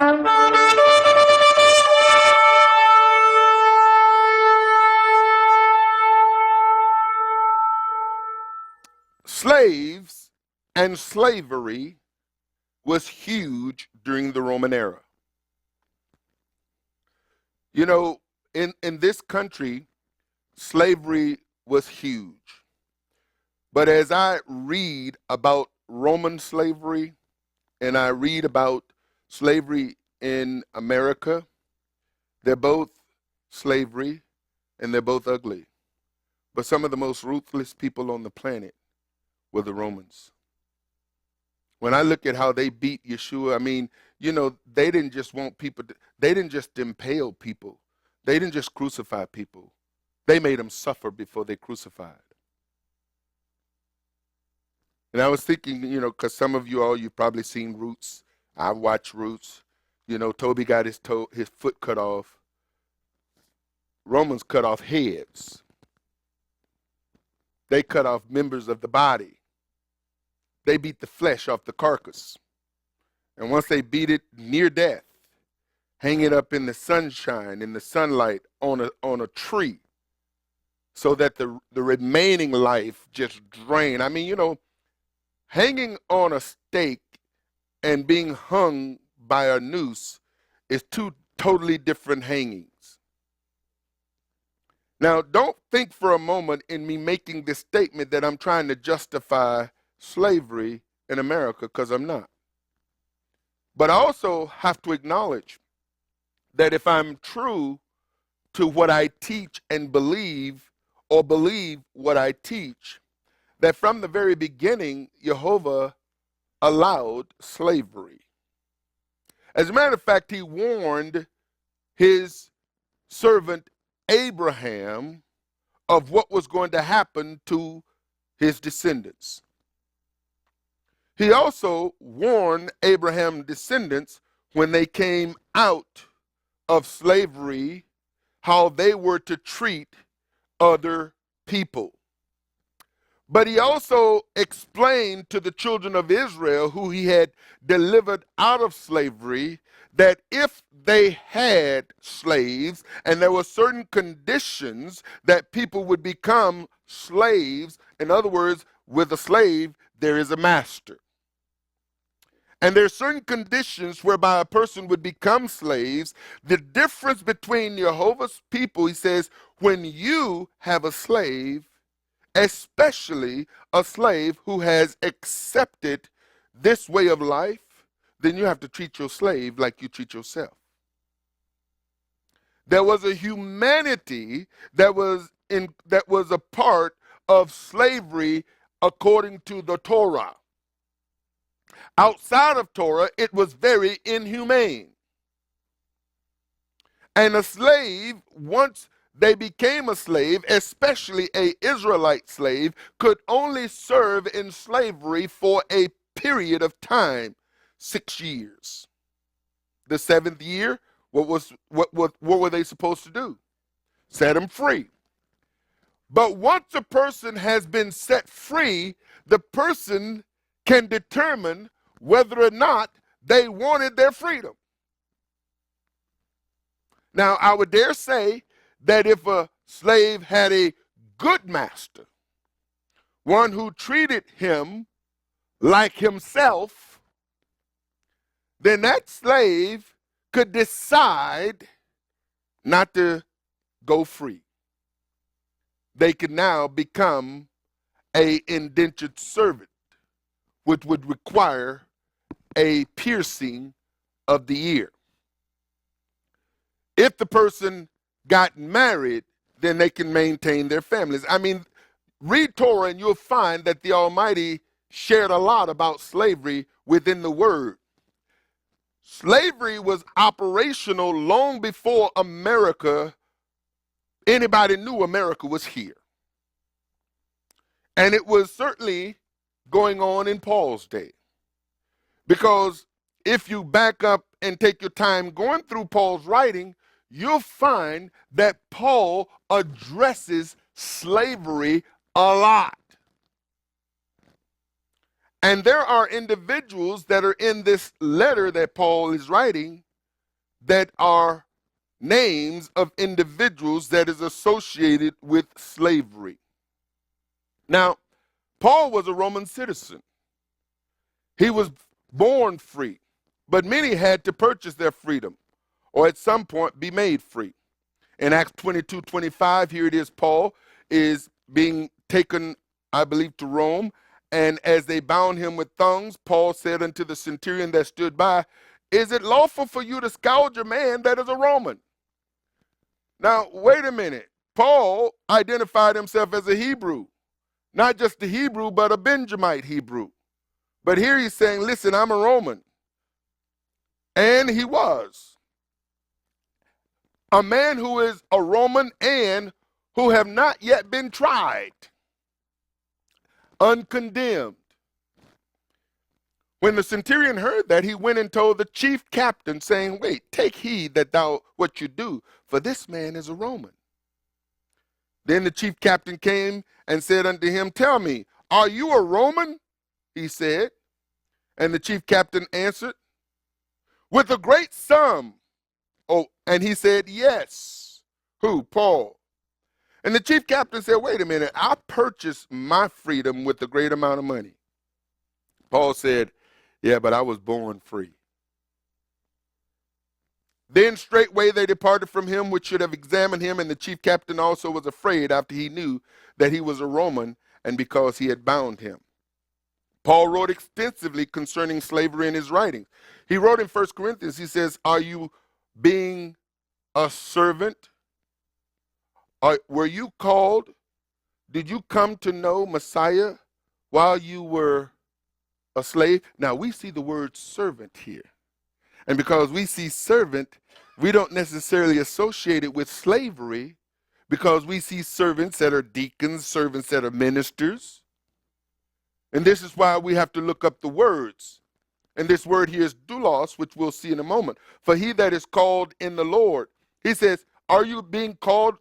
Slaves and slavery was huge during the Roman era. You know, in this country, slavery was huge. But as I read about Roman slavery and I read about slavery in America, they're both slavery and they're both ugly. But some of the most ruthless people on the planet were the Romans. When I look at how they beat Yeshua, I mean, they didn't just want people, they didn't just impale people. They didn't just crucify people. They made them suffer before they crucified. And I was thinking, because some of you all, you've probably seen Roots. I watched Roots. Toby got his foot cut off. Romans cut off heads. They cut off members of the body. They beat the flesh off the carcass. And once they beat it near death, hang it up in the sunshine, in the sunlight, on a tree, so that the remaining life just drained. I mean, hanging on a stake and being hung by a noose is two totally different hangings. Now, don't think for a moment in me making this statement that I'm trying to justify slavery in America, because I'm not. But I also have to acknowledge that if I'm true to what I teach and believe, or believe what I teach, that from the very beginning, Jehovah allowed slavery. As a matter of fact, he warned his servant Abraham of what was going to happen to his descendants. He also warned Abraham's descendants when they came out of slavery, how they were to treat other people. But he also explained to the children of Israel, who he had delivered out of slavery, that if they had slaves and there were certain conditions that people would become slaves, in other words, with a slave, there is a master. And there are certain conditions whereby a person would become slaves. The difference between Jehovah's people, he says, when you have a slave, especially a slave who has accepted this way of life, then you have to treat your slave like you treat yourself. There was a humanity that was a part of slavery according to the Torah. Outside of Torah, it was very inhumane. And a slave, once they became a slave, especially an Israelite slave, could only serve in slavery for a period of time, 6 years. The 7th year, what were they supposed to do? Set them free. But once a person has been set free, the person can determine whether or not they wanted their freedom. Now, I would dare say that if a slave had a good master, one who treated him like himself, then that slave could decide not to go free. They could now become an indentured servant, which would require a piercing of the ear. If the person got married, then they can maintain their families. I mean, read Torah and you'll find that the Almighty shared a lot about slavery within the Word. Slavery was operational long before anybody knew America was here. And it was certainly going on in Paul's day. Because if you back up and take your time going through Paul's writing, you'll find that Paul addresses slavery a lot. And there are individuals that are in this letter that Paul is writing that are names of individuals that is associated with slavery. Now, Paul was a Roman citizen. He was born free, but many had to purchase their freedom or at some point be made free. In Acts 22:25, here it is, Paul is being taken, I believe, to Rome. And as they bound him with thongs, Paul said unto the centurion that stood by, is it lawful for you to scourge a man that is a Roman? Now, wait a minute. Paul identified himself as a Hebrew, not just a Hebrew, but a Benjamite Hebrew. But here he's saying, listen, I'm a Roman. And he was. A man who is a Roman and who have not yet been tried, uncondemned. When the centurion heard that, he went and told the chief captain, saying, wait, take heed that thou what you do, for this man is a Roman. Then the chief captain came and said unto him, tell me, are you a Roman? He said. And the chief captain answered, with a great sum. Oh, and he said, yes. Who? Paul. And the chief captain said, wait a minute, I purchased my freedom with a great amount of money. Paul said, yeah, but I was born free. Then straightway they departed from him, which should have examined him, and the chief captain also was afraid after he knew that he was a Roman, and because he had bound him. Paul wrote extensively concerning slavery in his writings. He wrote in 1 Corinthians, he says, are you being a servant? Were you called? Did you come to know Messiah while you were a slave? Now we see the word servant here. And because we see servant, we don't necessarily associate it with slavery, because we see servants that are deacons, servants that are ministers. And this is why we have to look up the words. And this word here is doulos, which we'll see in a moment. For he that is called in the Lord. He says, are you being called?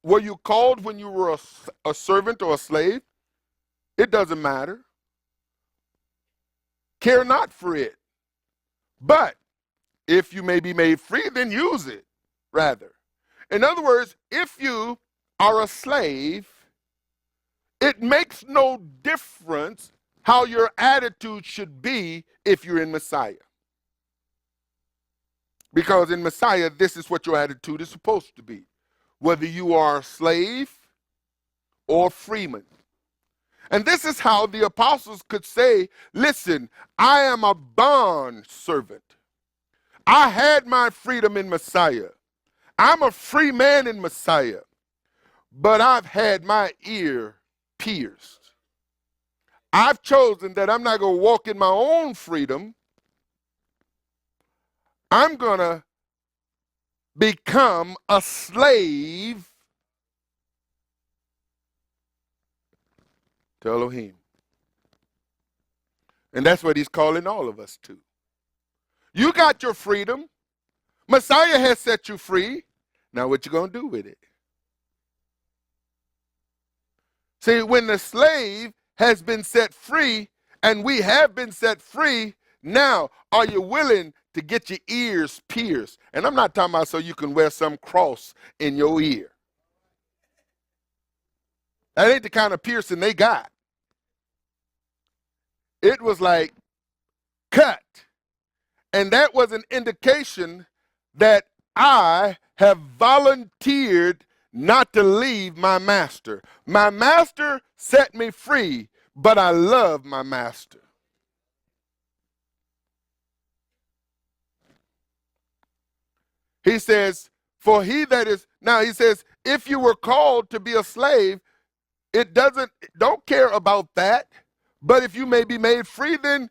Were you called when you were a servant or a slave? It doesn't matter. Care not for it. But if you may be made free, then use it, rather. In other words, if you are a slave, it makes no difference how your attitude should be if you're in Messiah. Because in Messiah, this is what your attitude is supposed to be, whether you are a slave or freeman. And this is how the apostles could say, listen, I am a bond servant. I had my freedom in Messiah. I'm a free man in Messiah, but I've had my ear pierced. I've chosen that I'm not going to walk in my own freedom. I'm going to become a slave to Elohim. And that's what he's calling all of us to. You got your freedom. Messiah has set you free. Now what you going to do with it? See, when the slave has been set free, and we have been set free, now are you willing to get your ears pierced? And I'm not talking about so you can wear some cross in your ear. That ain't the kind of piercing they got. It was like cut. And that was an indication that I have volunteered not to leave my master. My master set me free, but I love my master. He says, for he that is, now he says, if you were called to be a slave, don't care about that. But if you may be made free, then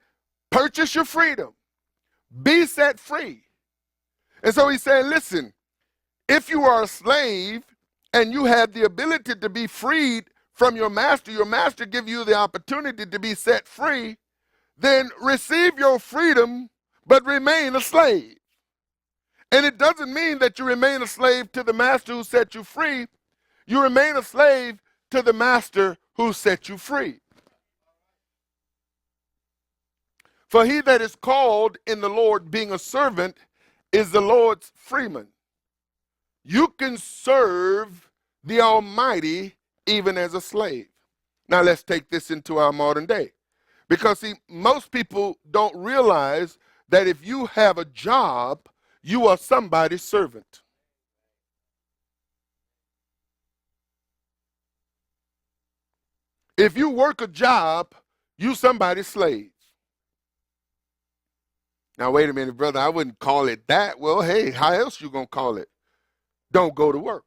purchase your freedom. Be set free. And so he's saying, listen, if you are a slave and you have the ability to be freed from your master give you the opportunity to be set free, then receive your freedom, but remain a slave. And it doesn't mean that you remain a slave to the master who set you free. You remain a slave to the master who set you free. For he that is called in the Lord being a servant is the Lord's freeman. You can serve the Almighty even as a slave. Now let's take this into our modern day. Because see, most people don't realize that if you have a job, you are somebody's servant. If you work a job, you somebody's slave. Now wait a minute, brother, I wouldn't call it that. Well, hey, how else you gonna call it? Don't go to work.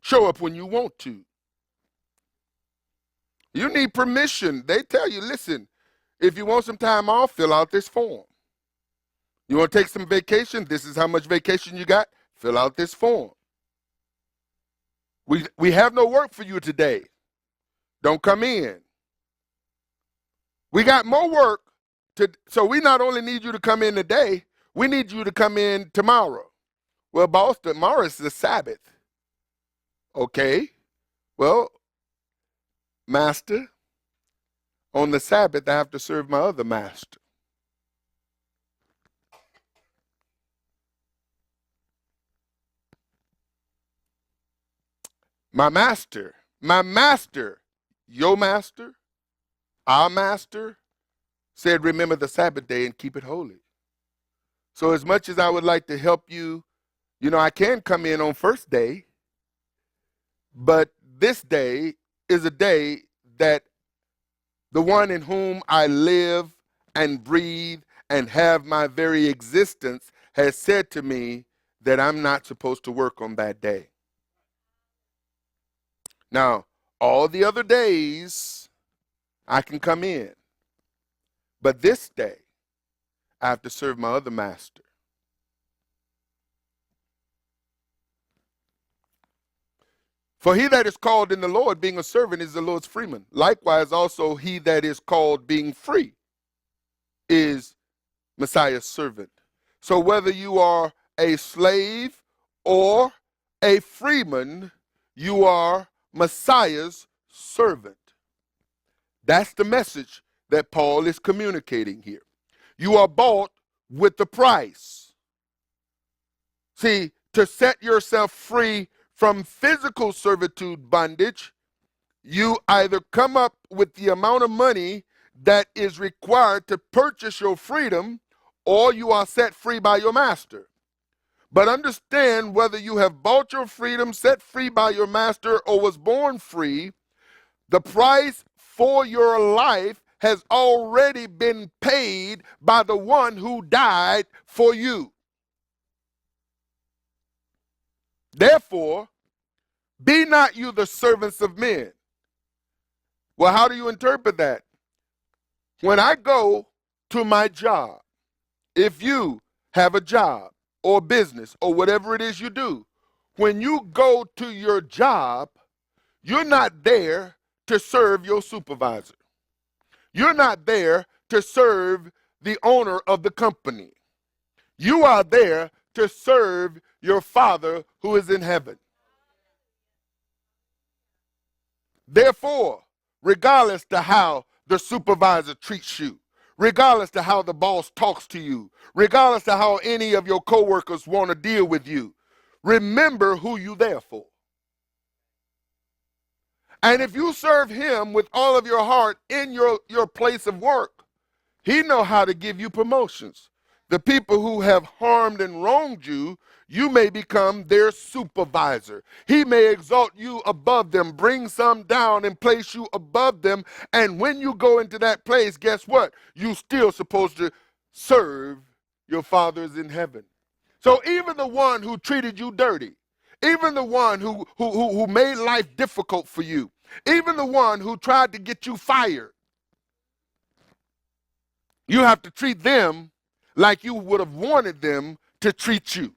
Show up when you want to. You need permission. They tell you, listen, if you want some time off, fill out this form. You want to take some vacation? This is how much vacation you got. Fill out this form. We have no work for you today. Don't come in. We got more work. So we not only need you to come in today, we need you to come in tomorrow. Well, boss, tomorrow is the Sabbath. Okay. Well, master, on the Sabbath, I have to serve my other master. My master, your master, our master said, remember the Sabbath day and keep it holy. So as much as I would like to help you, I can come in on first day, but this day is a day that the one in whom I live and breathe and have my very existence has said to me that I'm not supposed to work on that day. Now, all the other days, I can come in. But this day, I have to serve my other master. For he that is called in the Lord, being a servant, is the Lord's freeman. Likewise, also he that is called being free is Messiah's servant. So whether you are a slave or a freeman, you are Messiah's servant. That's the message that Paul is communicating here. You are bought with the price. See, to set yourself free from physical servitude bondage, you either come up with the amount of money that is required to purchase your freedom, or you are set free by your master. But understand, whether you have bought your freedom, set free by your master, or was born free, the price for your life has already been paid by the one who died for you. Therefore, be not you the servants of men. Well, how do you interpret that? When I go to my job, if you have a job or business or whatever it is you do, when you go to your job, you're not there to serve your supervisor. You're not there to serve the owner of the company. You are there to serve your Father who is in heaven. Therefore, regardless to how the supervisor treats you, regardless to how the boss talks to you, regardless to how any of your coworkers want to deal with you, remember who you're there for. And if you serve him with all of your heart in your place of work, he know how to give you promotions. The people who have harmed and wronged you, you may become their supervisor. He may exalt you above them, bring some down and place you above them. And when you go into that place, guess what? You still supposed to serve your fathers in heaven. So even the one who treated you dirty, even the one who made life difficult for you, even the one who tried to get you fired, you have to treat them like you would have wanted them to treat you.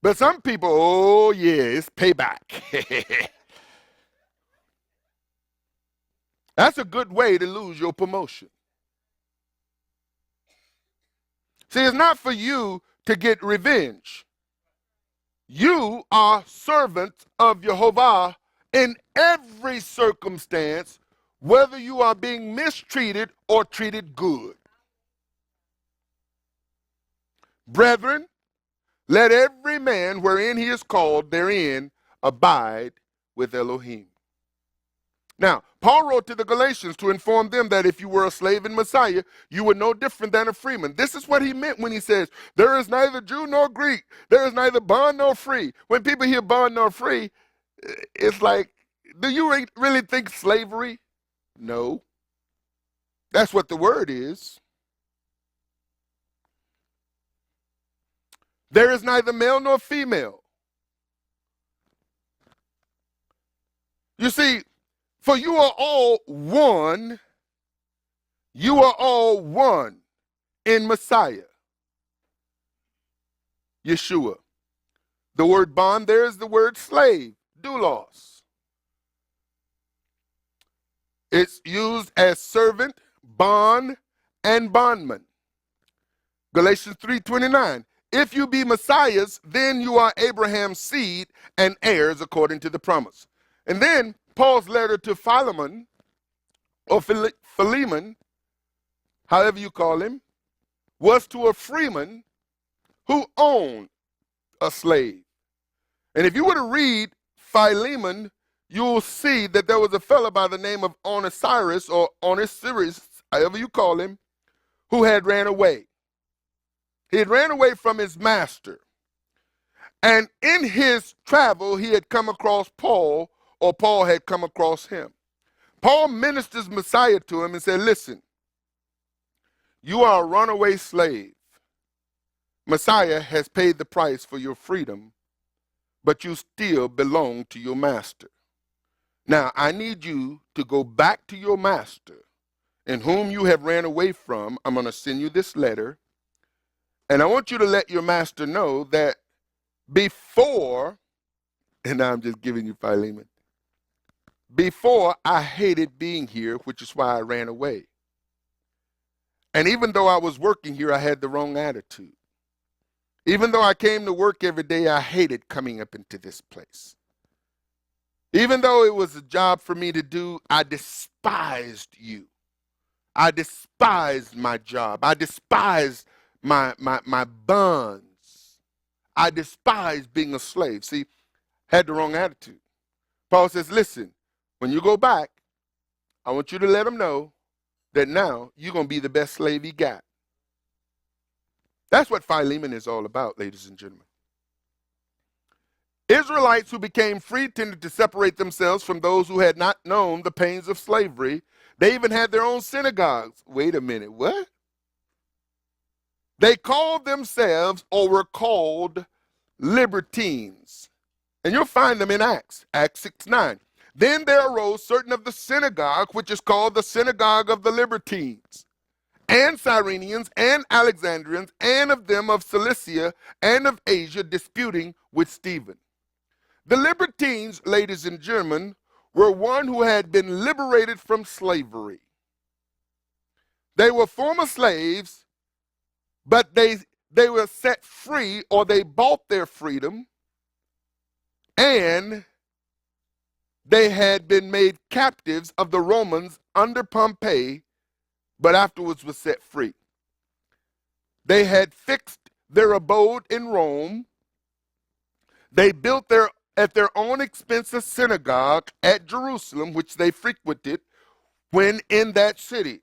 But some people, oh yeah, it's payback. That's a good way to lose your promotion. See, it's not for you to get revenge. You are servants of Jehovah in every circumstance, whether you are being mistreated or treated good. Brethren, let every man wherein he is called therein abide with Elohim. Now, Paul wrote to the Galatians to inform them that if you were a slave in Messiah, you were no different than a freeman. This is what he meant when he says, there is neither Jew nor Greek, there is neither bond nor free. When people hear bond nor free, it's like, do you really think slavery? No. That's what the word is. There is neither male nor female. You see, for you are all one. You are all one in Messiah, Yeshua. The word bond there is the word slave, doulos. It's used as servant, bond, and bondman. Galatians 3:29. If you be Messiahs, then you are Abraham's seed and heirs according to the promise. And then Paul's letter to Philemon, or Philemon, however you call him, was to a freeman who owned a slave. And if you were to read Philemon, you'll see that there was a fellow by the name of Onesiris, or Onesiris, however you call him, who had ran away. He had ran away from his master. And in his travel, he had come across Paul, or Paul had come across him. Paul ministers Messiah to him and said, listen, you are a runaway slave. Messiah has paid the price for your freedom, but you still belong to your master. Now, I need you to go back to your master, in whom you have ran away from. I'm going to send you this letter, and I want you to let your master know that before, and now I'm just giving you Philemon, before I hated being here, which is why I ran away. And even though I was working here, I had the wrong attitude. Even though I came to work every day, I hated coming up into this place. Even though it was a job for me to do, I despised you. I despised my job. I despised my bonds. I despised being a slave. See, had the wrong attitude. Paul says, listen, when you go back, I want you to let them know that now you're going to be the best slave he got. That's what Philemon is all about, ladies and gentlemen. Israelites who became free tended to separate themselves from those who had not known the pains of slavery. They even had their own synagogues. Wait a minute, what? They called themselves, or were called, libertines. And you'll find them in Acts 6:9. Then there arose certain of the synagogue, which is called the synagogue of the Libertines, and Cyrenians, and Alexandrians, and of them of Cilicia, and of Asia, disputing with Stephen. The Libertines, ladies and gentlemen, were one who had been liberated from slavery. They were former slaves, but they were set free, or they bought their freedom, and they had been made captives of the Romans under Pompey, but afterwards was set free. They had fixed their abode in Rome. They built at their own expense a synagogue at Jerusalem, which they frequented when in that city.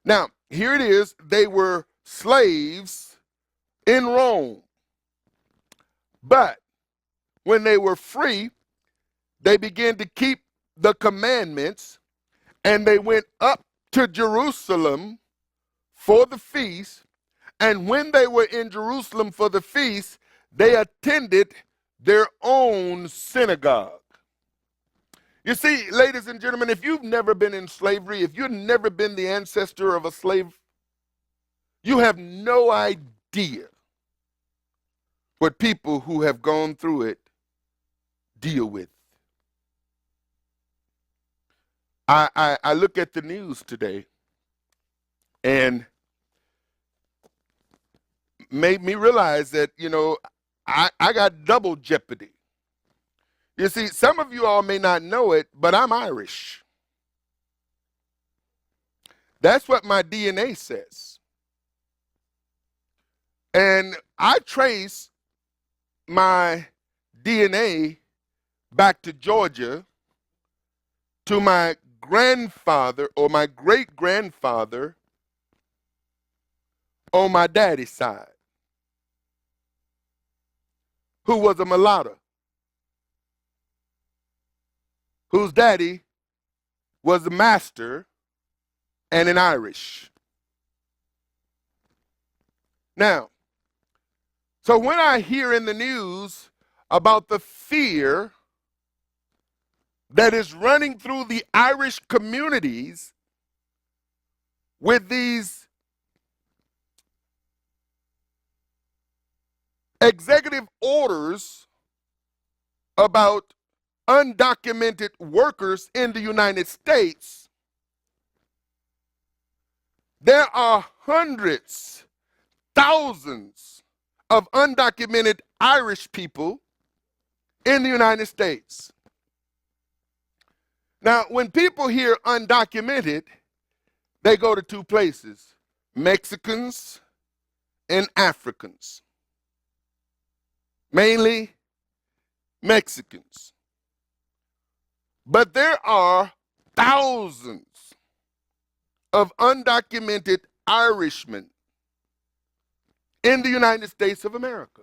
Now, here it is. They were slaves in Rome. But when they were free, they began to keep the commandments, and they went up to Jerusalem for the feast. And when they were in Jerusalem for the feast, they attended their own synagogue. You see, ladies and gentlemen, if you've never been in slavery, if you've never been the ancestor of a slave, you have no idea what people who have gone through it deal with. I look at the news today, and made me realize that, I got double jeopardy. You see, some of you all may not know it, but I'm Irish. That's what my DNA says. And I trace my DNA back to Georgia to my grandfather or my great grandfather on my daddy's side, who was a mulatto, whose daddy was a master and an Irish. Now, so when I hear in the news about the fear that is running through the Irish communities with these executive orders about undocumented workers in the United States, there are hundreds, thousands of undocumented Irish people in the United States. Now, when people hear undocumented, they go to two places: Mexicans and Africans. Mainly Mexicans. But there are thousands of undocumented Irishmen in the United States of America.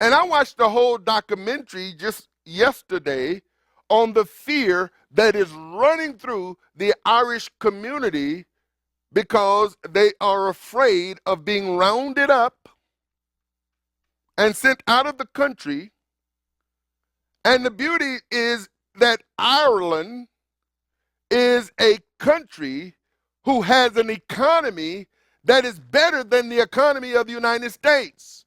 And I watched the whole documentary just yesterday on the fear that is running through the Irish community because they are afraid of being rounded up and sent out of the country. And the beauty is that Ireland is a country who has an economy that is better than the economy of the United States.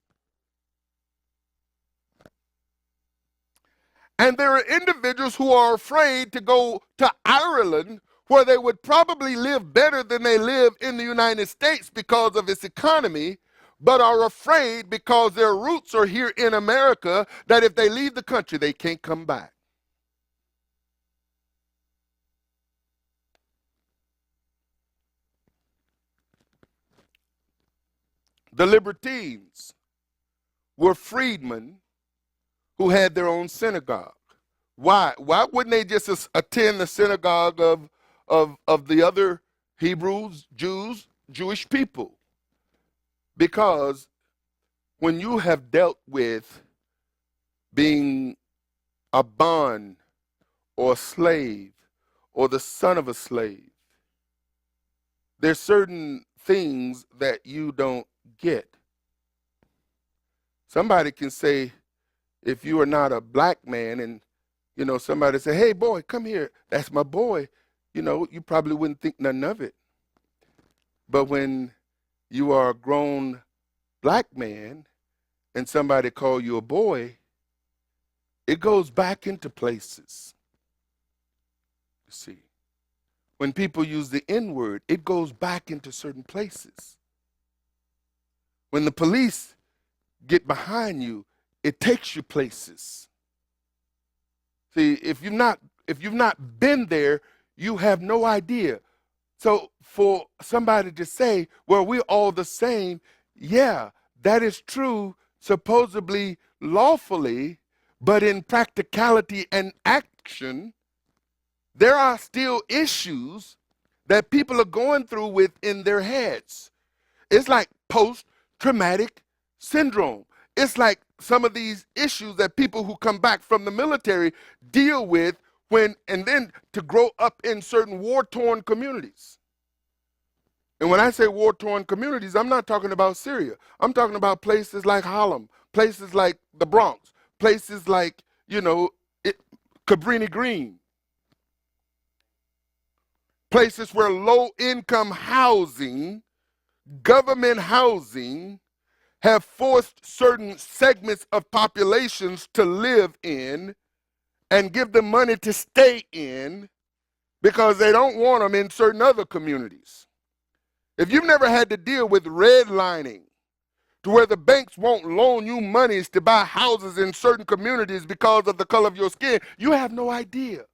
And there are individuals who are afraid to go to Ireland, where they would probably live better than they live in the United States because of its economy, but are afraid because their roots are here in America, that if they leave the country, they can't come back. The Libertines were freedmen who had their own synagogue. Why? Why wouldn't they just attend the synagogue of the other Hebrews, Jews, Jewish people? Because when you have dealt with being a bond or a slave or the son of a slave, there's certain things that you don't get. Somebody can say, if you are not a black man, and somebody say, hey boy, come here, that's my boy, you probably wouldn't think nothing of it. But when you are a grown black man and somebody call you a boy, it goes back into places. You see, when people use the N-word, it goes back into certain places. When the police get behind you, it takes you places. See, if you've not been there, you have no idea. So for somebody to say, well, we're all the same, yeah, that is true, supposedly lawfully, but in practicality and action, there are still issues that people are going through within their heads. It's like post-traumatic syndrome. It's like some of these issues that people who come back from the military deal with and then to grow up in certain war-torn communities. And when I say war-torn communities, I'm not talking about Syria. I'm talking about places like Harlem, places like the Bronx, places like, Cabrini Green. Places where low-income housing, government housing, have forced certain segments of populations to live in and give them money to stay in because they don't want them in certain other communities. If you've never had to deal with redlining, to where the banks won't loan you monies to buy houses in certain communities because of the color of your skin, you have no idea.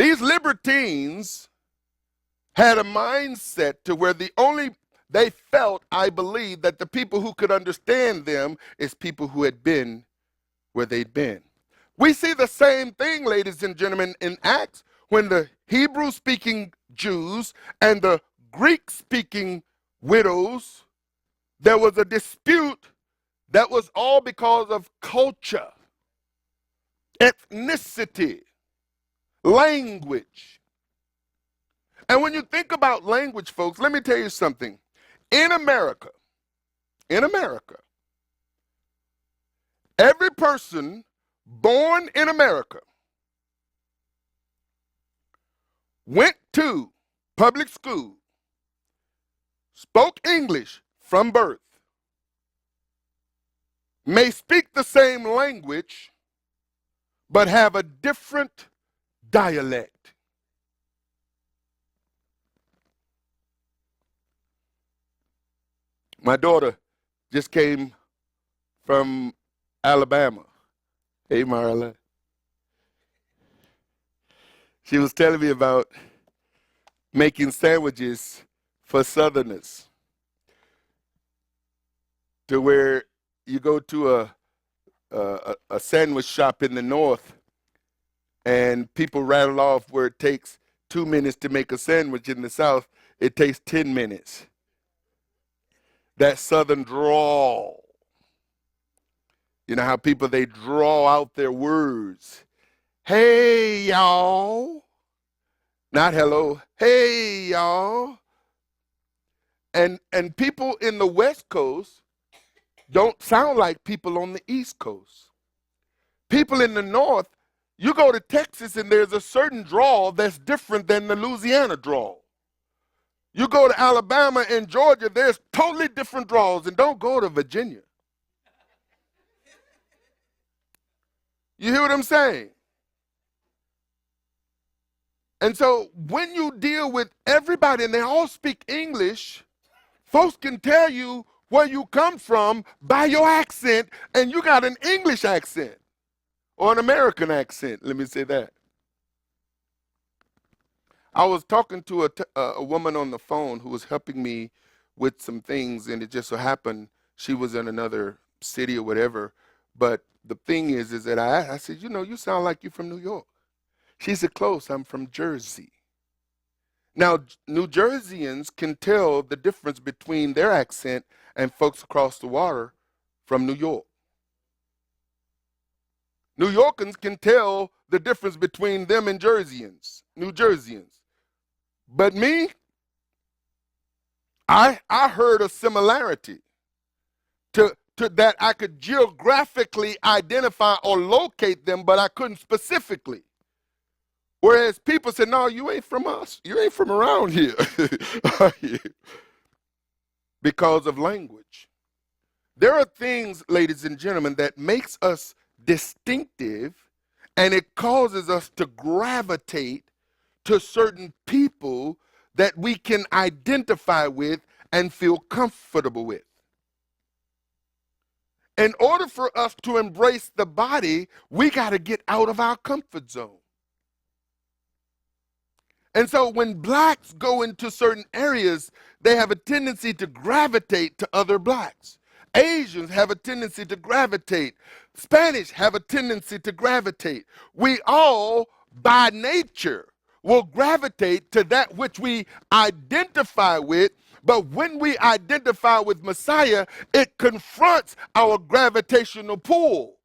These libertines had a mindset to where they felt, I believe, that the people who could understand them is people who had been where they'd been. We see the same thing, ladies and gentlemen, in Acts, when the Hebrew-speaking Jews and the Greek-speaking widows, there was a dispute that was all because of culture, ethnicity, language. And when you think about language, folks, let me tell you something. In America, every person born in America went to public school, spoke English from birth, may speak the same language, but have a different dialect. My daughter just came from Alabama. Hey, Marla. She was telling me about making sandwiches for Southerners, to where you go to a sandwich shop in the North and people rattle off where it takes 2 minutes to make a sandwich. In the South, it takes 10 minutes. That Southern drawl. You know how people, they draw out their words. Hey, y'all. Not hello. Hey, y'all. And people in the West Coast don't sound like people on the East Coast. People in the North, you go to Texas and there's a certain drawl that's different than the Louisiana drawl. You go to Alabama and Georgia, there's totally different drawls. And don't go to Virginia. You hear what I'm saying? And so when you deal with everybody and they all speak English, folks can tell you where you come from by your accent, and you got an English accent or an American accent. Let me say that. I was talking to a woman on the phone who was helping me with some things, and it just so happened she was in another city or whatever. But the thing is that I said, you know, you sound like you're from New York. She said, close, I'm from Jersey. Now, New Jerseyans can tell the difference between their accent and folks across the water from New York. New Yorkers can tell the difference between them and New Jerseyans. But me, I heard a similarity to that I could geographically identify or locate them, but I couldn't specifically. Whereas people said, no, you ain't from us. You ain't from around here. Because of language. There are things, ladies and gentlemen, that makes us distinctive, and it causes us to gravitate to certain people that we can identify with and feel comfortable with. In order for us to embrace the body, we got to get out of our comfort zone. And so when blacks go into certain areas, they have a tendency to gravitate to other blacks. Asians have a tendency to gravitate. Spanish have a tendency to gravitate. We all, by nature, will gravitate to that which we identify with. But when we identify with Messiah, it confronts our gravitational pull.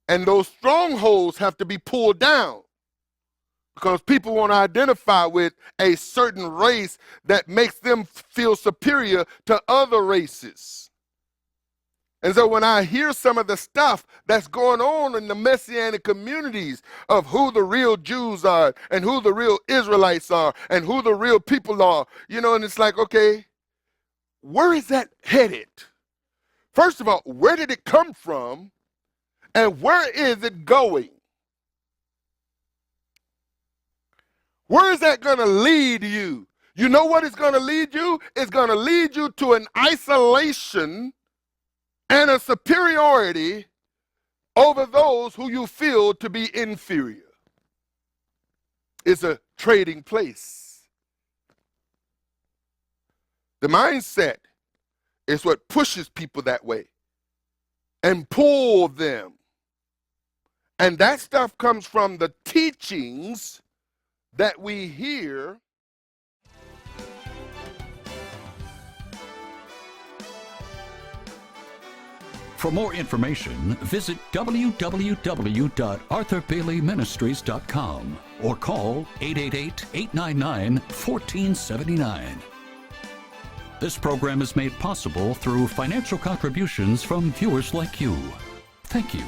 And those strongholds have to be pulled down, because people want to identify with a certain race that makes them feel superior to other races. And so when I hear some of the stuff that's going on in the Messianic communities of who the real Jews are and who the real Israelites are and who the real people are, you know, and it's like, okay, where is that headed? First of all, where did it come from? And where is it going? Where is that going to lead you? You know what it's going to lead you? It's going to lead you to an isolation and a superiority over those who you feel to be inferior. It's a trading place. The mindset is what pushes people that way and pull them. And that stuff comes from the teachings that we hear. For more information, visit www.arthurbaileyministries.com or call 888-899-1479. This program is made possible through financial contributions from viewers like you. Thank you.